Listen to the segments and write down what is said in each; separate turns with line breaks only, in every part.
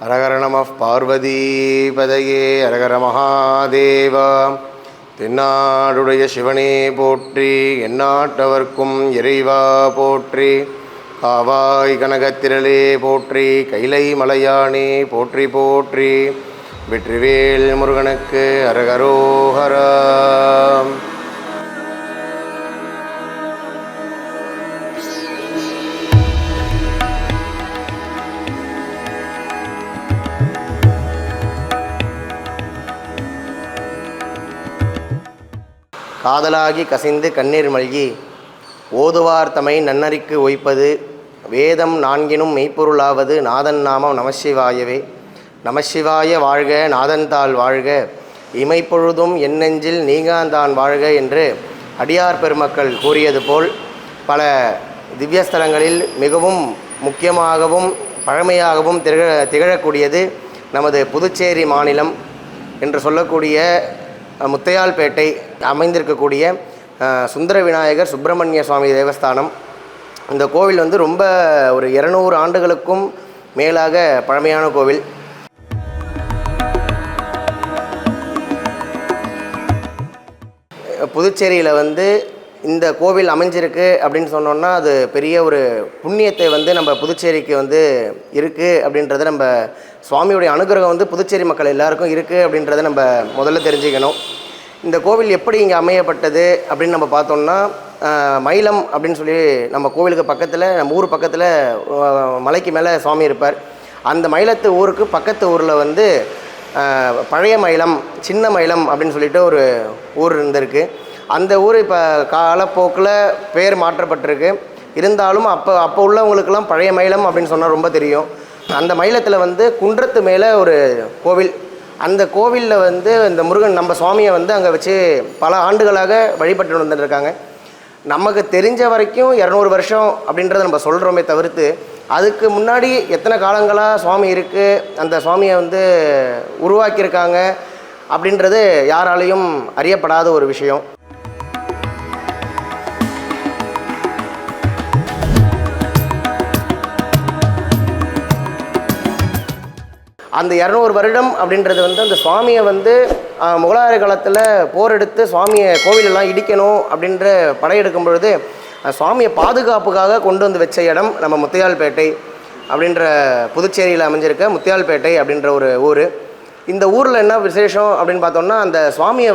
அரகர நம பார்வதீபதையே அரகர மகாதேவா. தென்னாடுடைய சிவனே போற்றி, எந்நாட்டவர்க்கும் இறைவா போற்றி. காவாய் கனகத்திரளே போற்றி, கைலை மலையானே போற்றி போற்றி. வெற்றிவேல் முருகனுக்கு அரகரோஹரா. காதலாகி கசிந்து கண்ணீர் மல்கி ஓதுவார் தமை நன்னறிக்கு ஒய்ப்பது வேதம் நான்கினும் மெய்ப்பொருளாவது நாதன் நாமம் நமசிவாயவே. நமசிவாய வாழ்க, நாதன்தாள் வாழ்க, இமைப்பொழுதும் எண்ணெஞ்சில் நீங்காந்தான் வாழ்க என்று அடியார் பெருமக்கள் கூறியது போல் பல திவ்யஸ்தலங்களில் மிகவும் முக்கியமாகவும் பழமையாகவும் திகழக்கூடியது நமது புதுச்சேரி மாநிலம் என்று சொல்லக்கூடிய முத்தையால்பேட்டை அமைந்திருக்கக்கூடிய சுந்தர விநாயகர் சுப்பிரமணிய சுவாமி தேவஸ்தானம். இந்த கோவில் ரொம்ப ஒரு 200 ஆண்டுகளுக்கும் மேலாக பழமையான கோவில். புதுச்சேரியில் இந்த கோவில் அமைஞ்சிருக்கு அப்படின்னு சொன்னோன்னா அது பெரிய ஒரு புண்ணியத்தை நம்ம புதுச்சேரிக்கு இருக்குது அப்படின்றத நம்ம சுவாமியுடைய அனுகிரகம் புதுச்சேரி மக்கள் எல்லாருக்கும் இருக்குது அப்படின்றத நம்ம முதல்ல தெரிஞ்சுக்கணும். இந்த கோவில் எப்படி இங்கே அமையப்பட்டது அப்படின்னு நம்ம பார்த்தோம்னா, மயிலம் அப்படின்னு சொல்லி நம்ம கோவிலுக்கு பக்கத்தில், நம்ம ஊர் பக்கத்தில் மலைக்கு மேலே சுவாமி இருப்பார். அந்த மயிலத்து ஊருக்கு பக்கத்து ஊரில் பழைய மயிலம், சின்ன மயிலம் அப்படின்னு சொல்லிட்டு ஒரு ஊர் இருந்திருக்கு. அந்த ஊர் இப்போ காலப்போக்கில் பேர் மாற்றப்பட்டிருக்கு. இருந்தாலும் அப்போ உள்ளவங்களுக்கெல்லாம் பழைய மயிலம் அப்படின்னு சொன்னால் ரொம்ப தெரியும். அந்த மயிலத்தில் குன்றத்து மேலே ஒரு கோவில். அந்த கோவிலில் இந்த முருகன் நம்ம சுவாமியை அங்கே வச்சு பல ஆண்டுகளாக வழிபட்டு வந்துட்டுருக்காங்க. நமக்கு தெரிஞ்ச வரைக்கும் 200 வருஷம் அப்படின்றத நம்ம சொல்கிறோமே தவிர்த்து, அதுக்கு முன்னாடி எத்தனை காலங்களாக சுவாமி இருக்குது, அந்த சுவாமியை உருவாக்கியிருக்காங்க அப்படின்றது யாராலையும் அறியப்படாத ஒரு விஷயம். அந்த 200 வருடம் அப்படின்றது அந்த சுவாமியை முகலாய காலத்தில் போர் எடுத்து சுவாமியை கோவிலெல்லாம் இடிக்கணும் அப்படின்ற படையெடுக்கும் பொழுது சுவாமியை பாதுகாப்புக்காக கொண்டு வச்ச இடம் நம்ம முத்தையால்பேட்டை அப்படின்ற புதுச்சேரியில் அமைஞ்சிருக்க முத்தையால்பேட்டை அப்படின்ற ஒரு ஊர். இந்த ஊரில் என்ன விசேஷம் அப்படின்னு பார்த்தோம்னா, அந்த சுவாமியை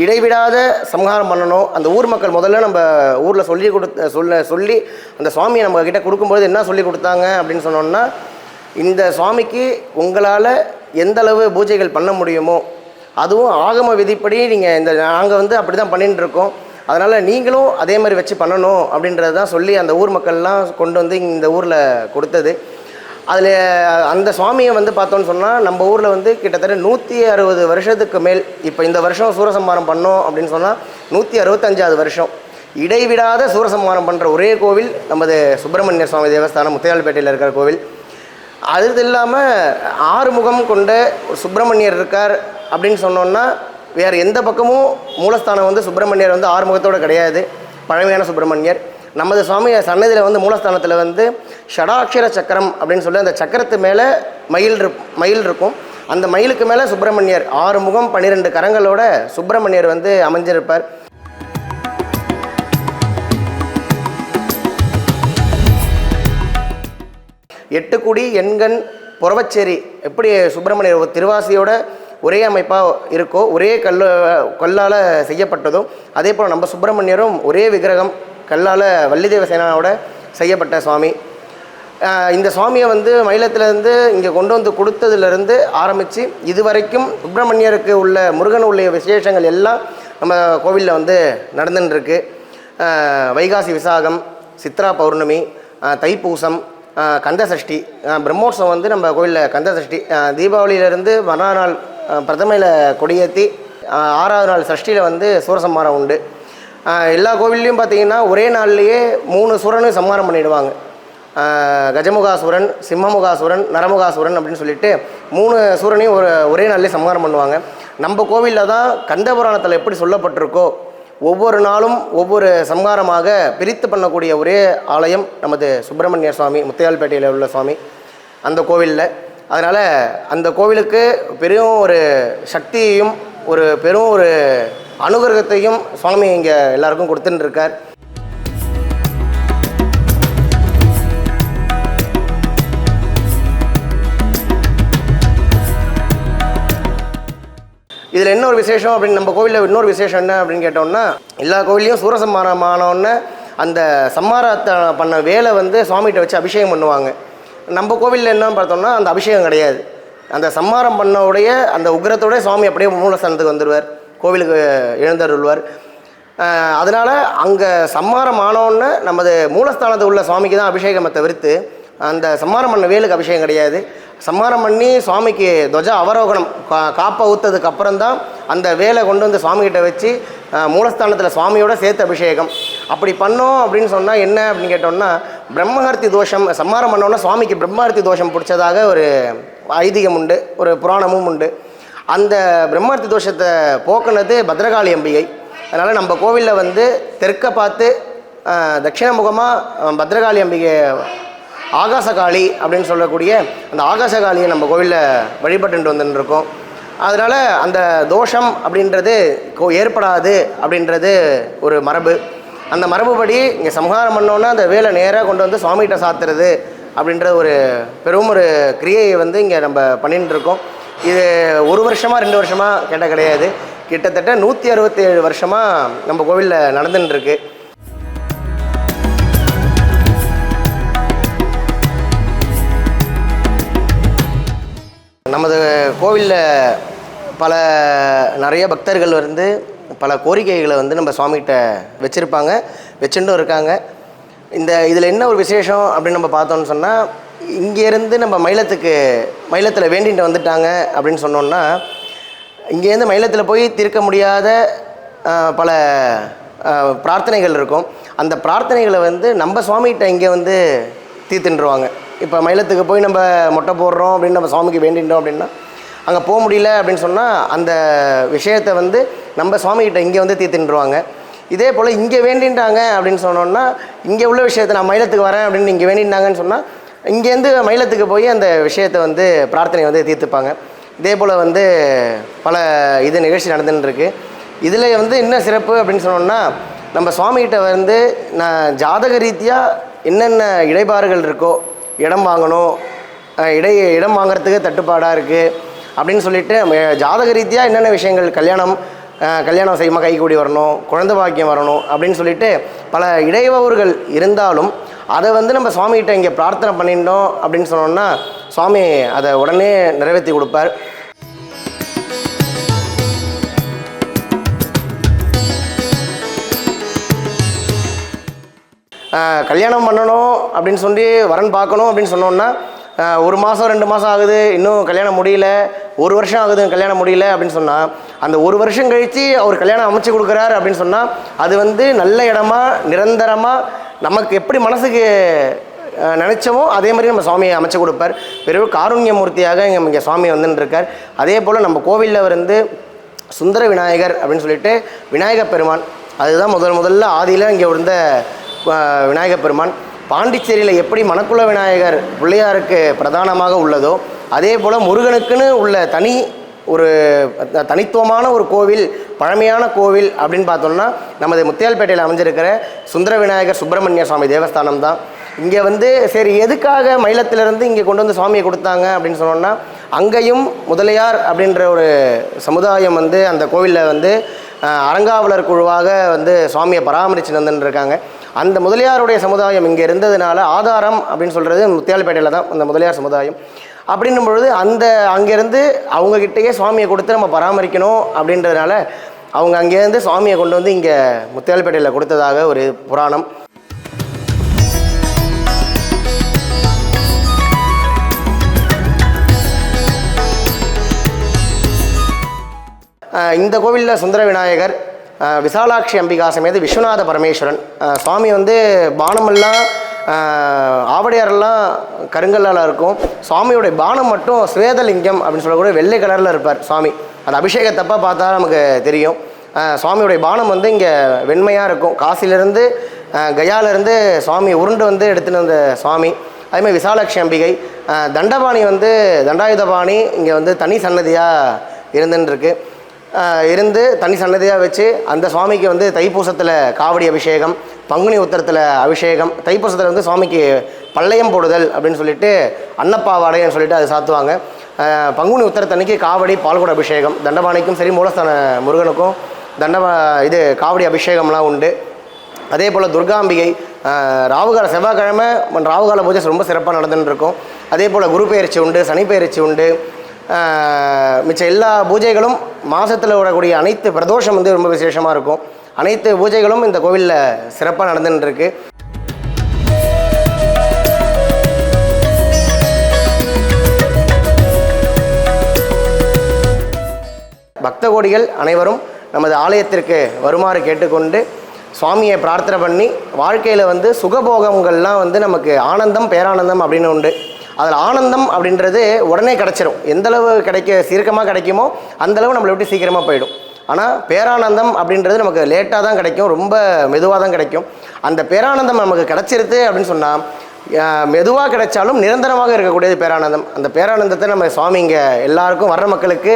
இடைவிடாத சம்ஹாரம் பண்ணணும். அந்த ஊர் மக்கள் முதல்ல நம்ம ஊரில் சொல்லி அந்த சுவாமியை நம்ம கிட்ட கொடுக்கும்போது என்ன சொல்லி கொடுத்தாங்க அப்படின்னு சொன்னோம்னா, இந்த சுவாமிக்கு உங்களால் எந்தளவு பூஜைகள் பண்ண முடியுமோ, அதுவும் ஆகம விதிப்படி நீங்கள் நாங்கள் அப்படி தான் பண்ணிகிட்டு இருக்கோம், அதனால் நீங்களும் அதே மாதிரி வச்சு பண்ணணும் அப்படின்றது தான் சொல்லி அந்த ஊர் மக்கள்லாம் கொண்டு இந்த ஊரில் கொடுத்தது. அதில் அந்த சுவாமியை பார்த்தோன்னு சொன்னால் நம்ம ஊரில் கிட்டத்தட்ட 160 வருஷத்துக்கு மேல், இப்போ இந்த வருஷம் சூரசம்ஹாரம் பண்ணோம் அப்படின்னு சொன்னால் 165வது வருஷம் இடைவிடாத சூரசம்ஹாரம் பண்ணுற ஒரே கோவில் நமது சுப்பிரமணிய சுவாமி தேவஸ்தானம் முத்தையால்பேட்டையில் இருக்கிற கோவில். அது இல்லாமல் 6 முகம் கொண்ட சுப்பிரமணியர் இருக்கார் அப்படின்னு சொன்னோன்னா, வேறு எந்த பக்கமும் மூலஸ்தானம் சுப்பிரமணியர் 6 முகத்தோடு கிடையாது. பழமையான சுப்பிரமணியர் நமது சுவாமி சன்னதியில் மூலஸ்தானத்தில் ஷடாட்சர சக்கரம் அப்படின்னு சொல்லி அந்த சக்கரத்து மேலே மயில் இருக்கும். அந்த மயிலுக்கு மேலே சுப்பிரமணியர் 6 முகம் 12 கரங்களோட சுப்பிரமணியர் அமைஞ்சிருப்பார். எட்டுக்குடி எண்கண் புறவச்சேரி எப்படி சுப்பிரமணியர் திருவாசியோட ஒரே அமைப்பாக இருக்கோ, ஒரே கல்லால் செய்யப்பட்டதோ, அதே போல் நம்ம சுப்பிரமணியரும் ஒரே விக்கிரகம் கல்லால் வள்ளிதேவ சேனாவோட செய்யப்பட்ட சுவாமி. இந்த சுவாமியை மயிலத்திலேருந்து இங்கே கொண்டு கொடுத்ததுலேருந்து ஆரம்பித்து இதுவரைக்கும் சுப்பிரமணியருக்கு உள்ள முருகன் உள்ள விசேஷங்கள் எல்லாம் நம்ம கோவிலில் நடந்துட்டுருக்கு. வைகாசி விசாகம், சித்ரா பௌர்ணமி, தைப்பூசம், கந்தசஷ்டி, பிரம்மோற்சவம் நம்ம கோவிலில் கந்தசஷ்டி, தீபாவளியிலேருந்து மறுநாள் பிரதமையில் கொடியேற்றி 6வது நாள் சஷ்டியில் சூரசம்ஹாரம் உண்டு. எல்லா கோவில்லையும் பார்த்திங்கன்னா ஒரே நாள்லேயே 3 சூரனும் சம்ஹாரம் பண்ணிவிடுவாங்க. கஜமுகாசுரன், சிம்மமுகாசுரன், நரமுகாசுரன் அப்படின்னு சொல்லிட்டு 3 சூரனையும் ஒரே நாள்லேயே சம்ஹாரம் பண்ணுவாங்க. நம்ம கோவிலில் தான் கந்தபுராணத்தில் எப்படி சொல்லப்பட்டிருக்கோ ஒவ்வொரு நாளும் ஒவ்வொரு சம்ஹாரமாக பிரித்து பண்ணக்கூடிய ஒரே ஆலயம் நமது சுப்பிரமணிய சுவாமி, முத்தையால்பேட்டையில் உள்ள சுவாமி. அந்த கோவிலில். அதனால் அந்த கோவிலுக்கு பெரும் ஒரு சக்தியையும் பெரும் ஒரு அனுகிரகத்தையும் சுவாமி இங்கே எல்லாருக்கும் கொடுத்துட்டு இருக்கார். இதில் என்ன ஒரு விசேஷம் அப்படின்னு, நம்ம கோவிலில் இன்னொரு விசேஷம் என்ன அப்படின்னு கேட்டோம்னா, எல்லா கோவில்லையும் சூரசம்மாரமானோடனே அந்த சம்மாரத்தை பண்ண வேலை வந்து சுவாமிகிட்ட வச்சு அபிஷேகம் பண்ணுவாங்க. நம்ம கோவிலில் என்னன்னு பார்த்தோம்னா அந்த அபிஷேகம் கிடையாது. அந்த சம்மாரம் பண்ணவுடைய அந்த உக்ரத்தோட சுவாமி அப்படியே மூலஸ்தானத்துக்கு வந்துடுவார், கோவிலுக்கு எழுந்தருள்வார். அதனால் அங்கே சம்மாரம் ஆனோன்னு நமது மூலஸ்தானத்தில் உள்ள சுவாமிக்கு தான் அபிஷேகத்தை தவிர்த்து அந்த சம்மாரம் பண்ண வேலுக்கு அபிஷேகம் கிடையாது. சம்மாரம் பண்ணி சுவாமிக்கு துவஜ அவரோகணம் காப்பை ஊற்றதுக்கு அப்புறம்தான் அந்த வேலை கொண்டு வந்து சுவாமிகிட்ட வச்சு மூலஸ்தானத்தில் சுவாமியோட சேர்த்து அபிஷேகம். அப்படி பண்ணோம் அப்படின்னு சொன்னால் என்ன அப்படின்னு கேட்டோம்னா, பிரம்மஹர்த்தி தோஷம் சம்மாரம் பண்ணோன்னா சுவாமிக்கு பிரம்மஹர்த்தி தோஷம் பிடிச்சதாக ஒரு ஐதீகம் உண்டு, ஒரு புராணமும் உண்டு. அந்த பிரம்மஹர்த்தி தோஷத்தை போக்குனது பத்ரகாளி அம்பிகை. அதனால் நம்ம கோவிலில் வந்து தெற்க பார்த்து தட்சிணமுகமாக பத்ரகாளி அம்பிகை ஆகாசகாளி அப்படின்னு சொல்லக்கூடிய அந்த ஆகாசகாளியை நம்ம கோவிலில் வழிபட்டு வந்துட்டுருக்கோம். அதனால் அந்த தோஷம் அப்படின்றது ஏற்படாது அப்படின்றது ஒரு மரபு. அந்த மரபுபடி இங்கே சம்ஹாரம் பண்ணோன்னா அந்த வேலை நேராக கொண்டு வந்து சுவாமிகிட்ட சாத்துறது அப்படின்ற ஒரு பெரும் ஒரு கிரியையை வந்து இங்கே நம்ம பண்ணிட்டு இருக்கோம். இது 1 வருஷமாக 2 வருஷமாக கேட்ட கிடையாது, கிட்டத்தட்ட 167 வருஷமாக நம்ம கோவிலில் நடந்துட்டுருக்கு. நமது கோவிலில் நிறைய பக்தர்கள் வந்து பல கோரிக்கைகளை வந்து நம்ம சுவாமிகிட்ட வச்சுருப்பாங்க, வச்சுட்டும் இருக்காங்க. இதில் என்ன ஒரு விசேஷம் அப்படின்னு நம்ம பார்த்தோம்னு சொன்னால், இங்கேருந்து நம்ம மயிலத்தில் வேண்டிட்டு வந்துட்டாங்க அப்படின்னு சொன்னோன்னா, இங்கேருந்து மயிலத்தில் போய் தீர்க்க முடியாத பல பிரார்த்தனைகள் இருக்கும். அந்த பிரார்த்தனைகளை வந்து நம்ம சுவாமிகிட்ட இங்கே வந்து தீர்த்துட்டுருவாங்க. இப்போ மயிலத்துக்கு போய் நம்ம மொட்டை போடுறோம் அப்படின்னு நம்ம சுவாமிக்கு வேண்டிட்டோம் அப்படின்னா அங்கே போக முடியல அப்படின்னு சொன்னால் அந்த விஷயத்தை வந்து நம்ம சுவாமிகிட்ட இங்கே வந்து தீர்த்துட்டுருவாங்க. இதே போல் இங்கே வேண்டிட்டாங்க அப்படின்னு சொன்னோன்னா, இங்கே உள்ள விஷயத்தை நான் மயிலத்துக்கு வரேன் அப்படின்னு இங்கே வேண்டிட்டாங்கன்னு சொன்னால் இங்கேருந்து மயிலத்துக்கு போய் அந்த விஷயத்தை வந்து பிரார்த்தனை வந்து தீர்த்துப்பாங்க. இதே போல் வந்து பல நிகழ்ச்சி நடந்துட்டுருக்கு. இதில் வந்து என்ன சிறப்பு அப்படின்னு சொன்னோன்னா, நம்ம சுவாமிகிட்ட வந்து நான் ஜாதக ரீதியாக என்னென்ன இடைபாடுகள் இருக்கோ, இடம் வாங்கணும், இடம் வாங்கிறதுக்கு தட்டுப்பாடாக இருக்குது அப்படின்னு சொல்லிட்டு நம்ம ஜாதக ரீதியாக என்னென்ன விஷயங்கள், கல்யாணம் செய்யுமா கைகூடி வரணும், குழந்தை பாக்கியம் வரணும் அப்படின்னு சொல்லிட்டு பல இடையூறுகள் இருந்தாலும் அதை வந்து நம்ம சுவாமிகிட்ட இங்கே பிரார்த்தனை பண்ணிட்டோம் அப்படின்னு சொன்னோம்னா சுவாமி அதை உடனே நிறைவேற்றி கொடுப்பார். கல்யாணம் பண்ணணும் அப்படின்னு சொல்லி வரன் பார்க்கணும் அப்படின்னு சொன்னோன்னா 1 மாதம் 2 மாதம் ஆகுது, இன்னும் கல்யாணம் முடியல, 1 வருஷம் ஆகுது கல்யாணம் முடியல அப்படின்னு சொன்னால், அந்த 1 வருஷம் கழித்து அவர் கல்யாணம் அமைச்சு கொடுக்குறாரு அப்படின்னு சொன்னால் அது வந்து நல்ல இடமா நிரந்தரமாக நமக்கு எப்படி மனசுக்கு நினச்சோமோ அதே மாதிரி நம்ம சுவாமியை அமைச்சு கொடுப்பார். பெரிய காருண்யமூர்த்தியாக இங்கே சுவாமி வந்துட்டுருக்கார். அதே போல் நம்ம கோவிலில் வந்து சுந்தர விநாயகர் அப்படின்னு சொல்லிட்டு விநாயகப் பெருமான், அதுதான் முதல்ல ஆதியில் இங்கே இருந்த விநாயகப் பெருமான். பாண்டிச்சேரியில் எப்படி மணக்குள விநாயகர் பிள்ளையாருக்கு பிரதானமாக உள்ளதோ அதே போல் முருகனுக்குன்னு உள்ள தனித்துவமான ஒரு கோவில், பழமையான கோவில் அப்படின்னு பார்த்தோம்னா நமது முத்தியால்பேட்டையில் அமைஞ்சிருக்கிற சுந்தர விநாயகர் சுப்பிரமணிய சுவாமி தேவஸ்தானம் தான். இங்கே வந்து சரி எதுக்காக மயிலத்திலிருந்து இங்கே கொண்டு வந்து சுவாமியை கொடுத்தாங்க அப்படின்னு சொன்னோன்னா, அங்கேயும் முதலியார் அப்படின்ற ஒரு சமுதாயம் வந்து அந்த கோவிலில் வந்து அறங்காவலர் குழுவாக வந்து சுவாமியை பராமரித்து வந்துட்டுருக்காங்க. அந்த முதலியாருடைய சமுதாயம் இங்கே இருந்ததுனால ஆதாரம் அப்படின்னு சொல்கிறது முத்தியால்பேட்டையில் தான் அந்த முதலியார் சமுதாயம். அப்படின்னும் பொழுது அங்கேருந்து அவங்கக்கிட்டேயே சுவாமியை கொடுத்து நம்ம பராமரிக்கணும் அப்படின்றதுனால அவங்க அங்கேருந்து சுவாமியை கொண்டு வந்து இங்கே முத்தியால்பேட்டையில் கொடுத்ததாக ஒரு புராணம். இந்த கோவிலில் சுந்தர விநாயகர், விசாலாட்சி அம்பிகா சமேத விஸ்வநாத பரமேஸ்வரன் சுவாமி வந்து பானமெல்லாம் ஆவடையாரெல்லாம் கருங்கல்லால் இருக்கும். சுவாமியோடைய பானம் மட்டும் ஸ்வேதலிங்கம் அப்படின்னு சொல்லக்கூடிய வெள்ளை கலரில் இருப்பார் சுவாமி. அந்த அபிஷேகத்தப்போ பார்த்தா நமக்கு தெரியும். சுவாமியோடைய பானம் வந்து இங்கே வெண்மையாக இருக்கும். காசிலிருந்து கயாவிலேருந்து சுவாமி உருண்டு வந்து எடுத்துன்னு வந்த சுவாமி. அதேமாதிரி விசாலாட்சி அம்பிகை, தண்டபாணி வந்து தண்டாயுதபாணி இங்கே வந்து தனி சன்னதியாக இருந்துருக்கு. இருந்து தனி சன்னதியாக வச்சு அந்த சுவாமிக்கு வந்து தைப்பூசத்தில் காவடி அபிஷேகம், பங்குனி உத்தரத்தில் அபிஷேகம், தைப்பூசத்தில் வந்து சுவாமிக்கு பள்ளையம் போடுதல் அப்படின்னு சொல்லிட்டு அன்னப்பாவாடைன்னு சொல்லிட்டு அது சாத்துவாங்க. பங்குனி உத்தரத்தன்னைக்கு காவடி பால்குட அபிஷேகம், தண்டபாணிக்கும் சரி மூலஸ்தான முருகனுக்கும் காவடி அபிஷேகம்லாம் உண்டு. அதே போல் துர்காம்பிகை ராவுகால செவ்வாய்க்கிழமை ராவுகால பூஜை ரொம்ப சிறப்பாக நடந்துட்டுருக்கும். அதே போல் குரு பெயர்ச்சி உண்டு, சனி பெயர்ச்சி உண்டு. மிச்ச எல்லா பூஜைகளும் மாதத்தில் வரக்கூடிய அனைத்து பிரதோஷம் வந்து ரொம்ப விசேஷமாக இருக்கும். அனைத்து பூஜைகளும் இந்த கோவிலில் சிறப்பாக நடந்துட்டுருக்கு. பக்த கோடிகள் அனைவரும் நமது ஆலயத்திற்கு வருமாறு கேட்டுக்கொண்டு சுவாமியை பிரார்த்தனை பண்ணி வாழ்க்கையில் வந்து சுகபோகங்கள்லாம் வந்து நமக்கு ஆனந்தம் பேரானந்தம் அப்படின்னு உண்டு. அதில் ஆனந்தம் அப்படின்றது உடனே கிடச்சிரும். எந்தளவு சீக்கிரமாக கிடைக்குமோ அந்தளவு நம்மளை விட்டு சீக்கிரமாக போயிடும். ஆனால் பேரானந்தம் அப்படின்றது நமக்கு லேட்டாக தான் கிடைக்கும், ரொம்ப மெதுவாக தான் கிடைக்கும். அந்த பேரானந்தம் நமக்கு கிடச்சிருது அப்படின்னு சொன்னால் மெதுவாக கிடைச்சாலும் நிரந்தரமாக இருக்கக்கூடியது பேரானந்தம். அந்த பேரானந்தத்தை நம்ம சுவாமி இங்கே எல்லாருக்கும் வர்ற மக்களுக்கு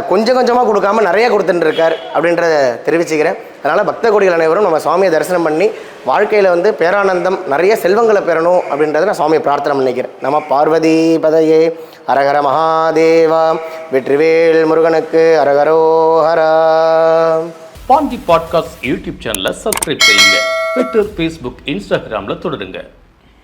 கொஞ்சம் கொஞ்சமாக கொடுக்காம நிறைய கொடுத்துட்டு இருக்கார் அப்படின்றத தெரிவிச்சுக்கிறேன். அதனால் பக்த கோடிகள் அனைவரும் நம்ம சுவாமியை தரிசனம் பண்ணி வாழ்க்கையில் வந்து பேரானந்தம் நிறைய செல்வங்களை பெறணும் அப்படின்றத நான் சுவாமியை பிரார்த்தனை பண்ணிக்கிறேன். நம்ம பார்வதி பதையே அரகர மகாதேவா, வெற்றிவேல் முருகனுக்கு அரகரோஹரா.
பாண்டி பாட்காஸ்ட் யூடியூப் சேனலை சப்ஸ்கிரைப் செய்யுங்க. ட்விட்டர், ஃபேஸ்புக், இன்ஸ்டாகிராமில் தொடருங்க.